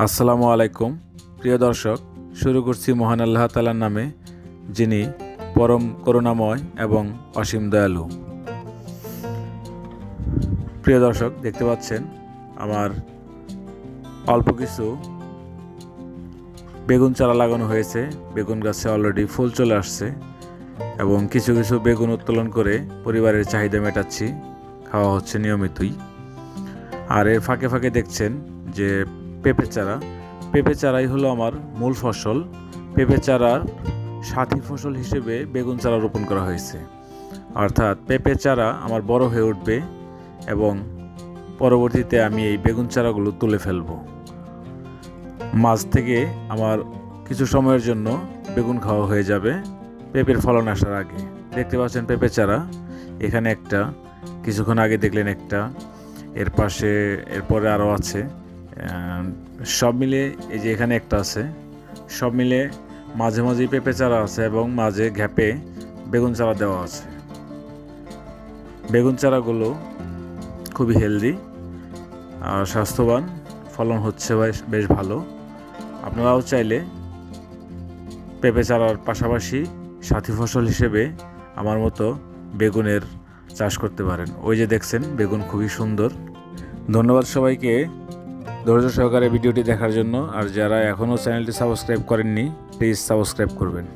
আসসালামু আলাইকুম প্রিয় দর্শক, শুরু করছি মহান আল্লাহ তাআলার নামে, যিনি পরম করুণাময় এবং অসীম দয়ালু। প্রিয় দর্শক, দেখতে পাচ্ছেন আমার অল্প কিছু বেগুন চারা লাগানো হয়েছে। বেগুন গাছে অলরেডি ফুল চলে আসছে এবং কিছু কিছু বেগুন উত্তোলন করে পরিবারের চাহিদা মেটাচ্ছি, খাওয়া হচ্ছে নিয়মিতই। আর এর ফাঁকে ফাঁকে দেখছেন যে পেঁপে চারাই হলো আমার মূল ফসল। পেঁপে চারার সাথী ফসল হিসেবে বেগুন চারা রোপণ করা হয়েছে, অর্থাৎ পেঁপে চারা আমার বড় হয়ে উঠবে এবং পরবর্তীতে আমি এই বেগুন চারাগুলো তুলে ফেলব। মাঝ থেকে আমার কিছু সময়ের জন্য বেগুন খাওয়া হয়ে যাবে পেঁপের ফলন আসার আগে। দেখতে পাচ্ছেন পেঁপে চারা, এখানে একটা, কিছুক্ষণ আগে দেখলেন একটা, এর পাশে এরপরে আরও আছে। সব মিলে এই যে এখানে একটা আছে। সব মিলে মাঝে মাঝেই পেঁপে চারা আছে এবং মাঝে ঘ্যাপে বেগুন চারা দেওয়া আছে। বেগুন চারাগুলো খুবই হেলদি আর স্বাস্থ্যবান, ফলন হচ্ছে বেশ ভালো। আপনারাও চাইলে পেঁপে চারার পাশাপাশি সাথী ফসল হিসেবে আমার মতো বেগুনের চাষ করতে পারেন। ওই যে দেখছেন বেগুন খুবই সুন্দর। ধন্যবাদ সবাইকে ধৈর্য সহকারে ভিডিওটি দেখার জন্য। আর যারা এখনও চ্যানেলটি সাবস্ক্রাইব করেননি, প্লিজ সাবস্ক্রাইব করবেন।